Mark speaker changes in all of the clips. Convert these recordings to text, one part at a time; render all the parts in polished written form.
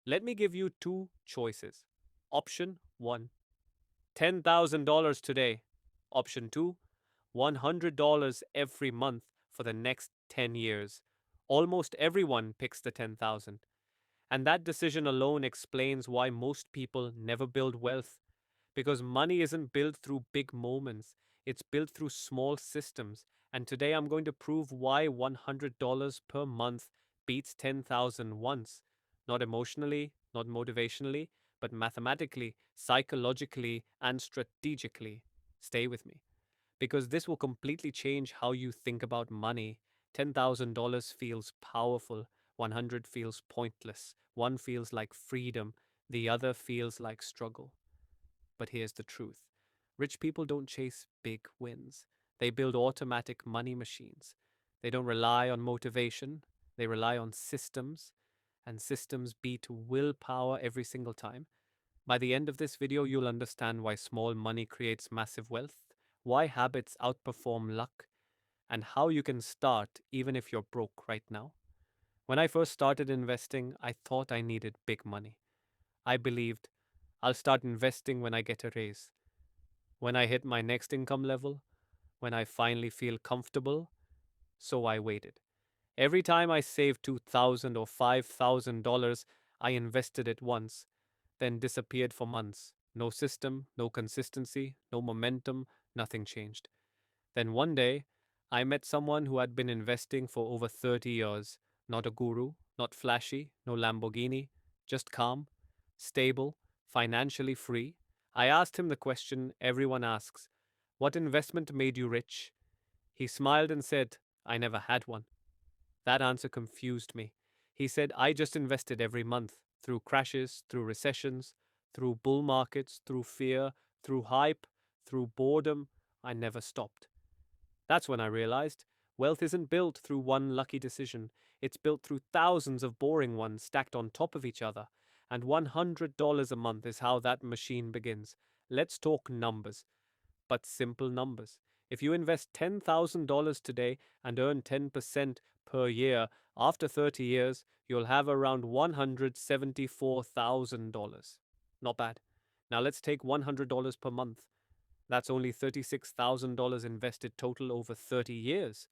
Speaker 1: Let me give you two choices. Option 1, $10,000 today. Option 2, $100 every month for the next 10 years. Almost everyone picks the 10,000. And that decision alone explains why most people never build wealth. Because money isn't built through big moments, it's built through small systems. And today I'm going to prove why $100 per month beats 10,000 once. Not emotionally, not motivationally, but mathematically, psychologically, and strategically. Stay with me. Because this will completely change how you think about money. $10,000 feels powerful, 100 feels pointless, one feels like freedom, the other feels like struggle. But here's the truth: rich people don't chase big wins, they build automatic money machines. They don't rely on motivation, they rely on systems, and systems beat willpower every single time. By the end of this video, you'll understand why small money creates massive wealth, why habits outperform luck, and how you can start even if you're broke right now. When I first started investing, I thought I needed big money. I believed I'll start investing when I get a raise, when I hit my next income level, when I finally feel comfortable. So I waited. Every time I saved $2,000 or $5,000, I invested it once, then disappeared for months. No system, no consistency, no momentum, nothing changed. Then one day, I met someone who had been investing for over 30 years. Not a guru, not flashy, no Lamborghini, just calm, stable, financially free. I asked him the question everyone asks: what investment made you rich? He smiled and said, I never had one. That answer confused me. He said, I just invested every month, through crashes, through recessions, through bull markets, through fear, through hype, through boredom. I never stopped. That's when I realized wealth isn't built through one lucky decision. It's built through thousands of boring ones stacked on top of each other. And $100 a month is how that machine begins. Let's talk numbers, but simple numbers. If you invest $10,000 today and earn 10% per year, after 30 years, you'll have around $174,000. Not bad. Now let's take $100 per month. That's only $36,000 invested total over 30 years.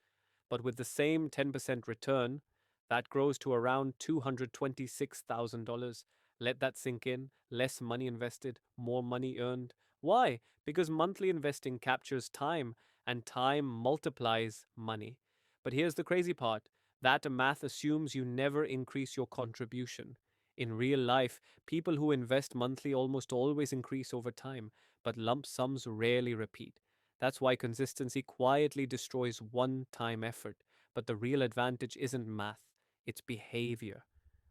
Speaker 1: But with the same 10% return, that grows to around $226,000. Let that sink in. Less money invested, more money earned. Why? Because monthly investing captures time, and time multiplies money. But here's the crazy part: that math assumes you never increase your contribution. In real life, people who invest monthly almost always increase over time, but lump sums rarely repeat. That's why consistency quietly destroys one time effort. But the real advantage isn't math, it's behavior.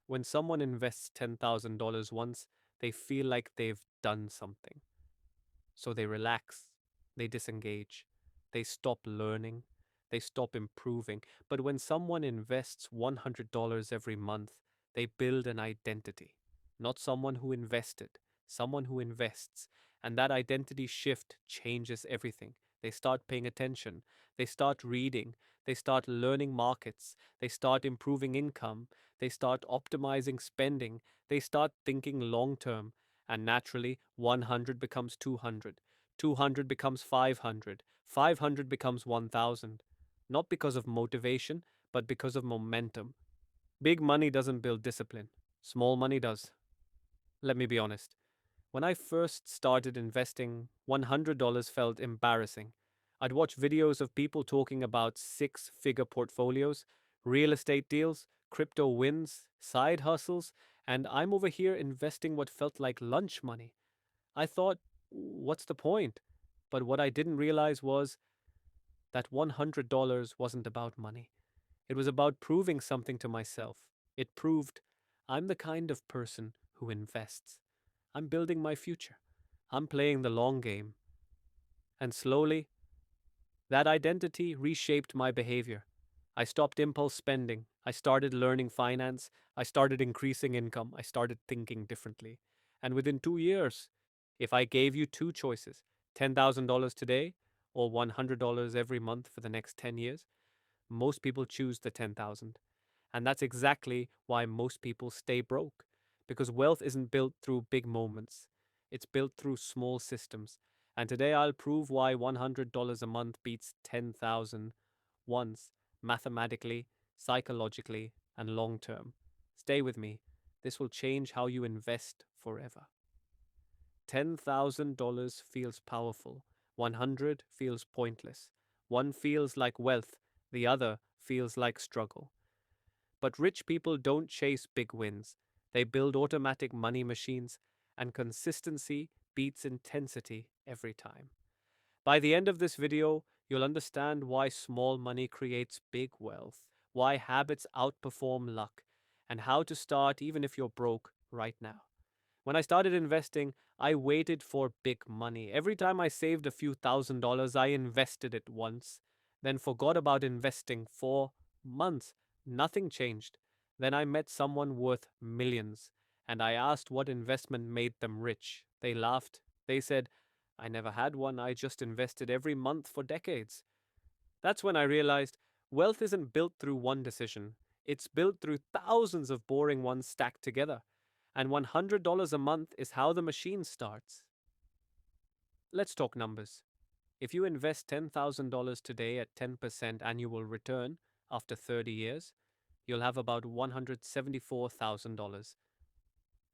Speaker 1: When someone invests $10,000 once, they feel like they've done something. So they relax, they disengage, they stop learning, they stop improving. But when someone invests $100 every month, they build an identity. Not someone who invested, someone who invests. And that identity shift changes everything. They start paying attention, they start reading, they start learning markets, they start improving income, they start optimizing spending, they start thinking long term. And naturally, 100 becomes 200, 200 becomes 500, 500 becomes 1000. Not because of motivation, but because of momentum. Big money doesn't build discipline, small money does. Let me be honest. When I first started investing, $100 felt embarrassing. I'd watch videos of people talking about six-figure portfolios, real estate deals, crypto wins, side hustles, and I'm over here investing what felt like lunch money. I thought, what's the point? But what I didn't realize was that $100 wasn't about money. It was about proving something to myself. It proved I'm the kind of person who invests. I'm building my future. I'm playing the long game. And slowly, that identity reshaped my behavior. I stopped impulse spending. I started learning finance. I started increasing income. I started thinking differently. And within 2 years, if I gave you two choices, $10,000 today or $100 every month for the next 10 years, most people choose the 10,000. And that's exactly why most people stay broke. because wealth isn't built through big moments, it's built through small systems. And today I'll prove why $100 a month beats 10,000 once, mathematically, psychologically, and long term. Stay with me. This will change how you invest forever. $10,000 feels powerful, 100 feels pointless. One feels like wealth, the other feels like struggle. But rich people don't chase big wins. They build automatic money machines, and consistency beats intensity every time. By the end of this video, you'll understand why small money creates big wealth, why habits outperform luck, and how to start even if you're broke right now. When I started investing, I waited for big money. Every time I saved a few $1,000s, I invested it once, then forgot about investing for months. Nothing changed. Then I met someone worth millions, and I asked what investment made them rich. They laughed. They said, I never had one, I just invested every month for decades. That's when I realized wealth isn't built through one decision, it's built through thousands of boring ones stacked together. And $100 a month is how the machine starts. Let's talk numbers. If you invest $10,000 today at 10% annual return after 30 years, you'll have about $174,000.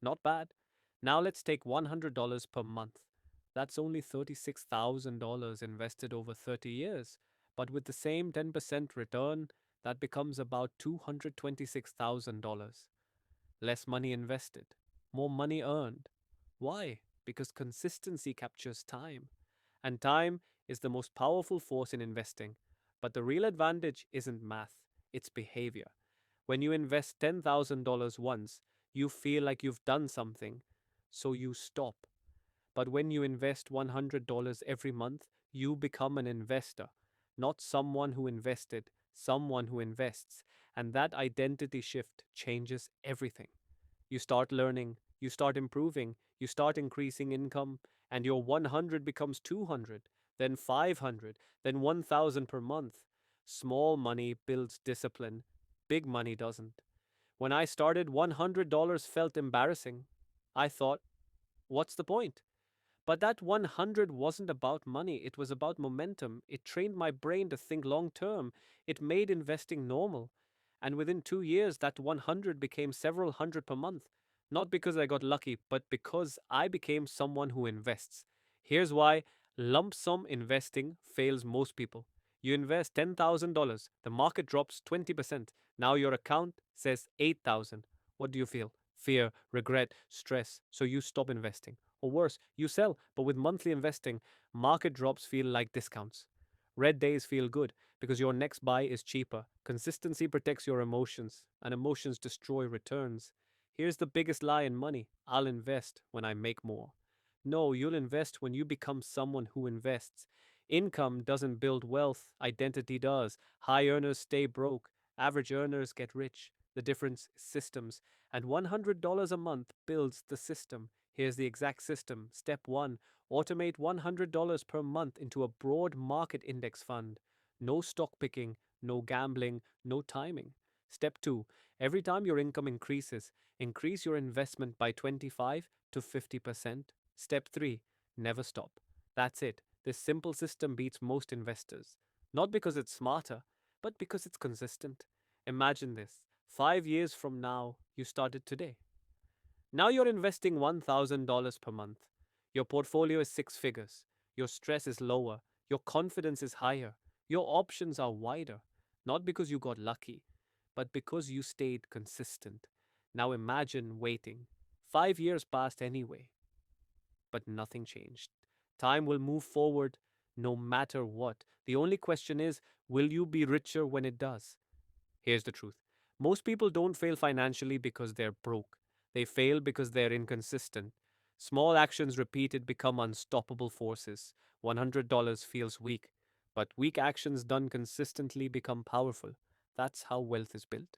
Speaker 1: Not bad. Now let's take $100 per month. That's only $36,000 invested over 30 years. But with the same 10% return, that becomes about $226,000. Less money invested, more money earned. Why? Because consistency captures time. And time is the most powerful force in investing. But the real advantage isn't math, it's behavior. When you invest $10,000 once, you feel like you've done something, so you stop. But when you invest $100 every month, you become an investor, not someone who invested, someone who invests. And that identity shift changes everything. You start learning, you start improving, you start increasing income, and your 100 becomes 200, then 500, then 1,000 per month. Small money builds discipline, big money doesn't. When I started, $100 felt embarrassing. I thought, what's the point? But that 100 wasn't about money, it was about momentum. It trained my brain to think long term. It made investing normal. And within 2 years, that 100 became several hundred per month. Not because I got lucky, but because I became someone who invests. Here's why lump sum investing fails most people. You invest $10,000, the market drops 20%. Now your account says 8,000. What do you feel? Fear, regret, stress. So you stop investing. Or worse, you sell, but with monthly investing, market drops feel like discounts. Red days feel good because your next buy is cheaper. Consistency protects your emotions, and emotions destroy returns. Here's the biggest lie in money: I'll invest when I make more. No, you'll invest when you become someone who invests. Income doesn't build wealth, identity does. High earners stay broke, average earners get rich. The difference is systems, and $100 a month builds the system. Here's the exact system. Step 1: automate $100 per month into a broad market index fund. No stock picking, no gambling, no timing. Step 2: every time your income increases, increase your investment by 25 to 50%. Step 3: never stop. That's it. This simple system beats most investors. Not because it's smarter, but because it's consistent. Imagine this: 5 years from now, you started today. Now you're investing $1,000 per month. Your portfolio is six figures. Your stress is lower. Your confidence is higher. Your options are wider. Not because you got lucky, but because you stayed consistent. Now imagine waiting. 5 years passed anyway, but nothing changed. Time will move forward no matter what. The only question is, will you be richer when it does? Here's the truth: most people don't fail financially because they're broke. They fail because they're inconsistent. Small actions repeated become unstoppable forces. $100 feels weak, but weak actions done consistently become powerful. That's how wealth is built.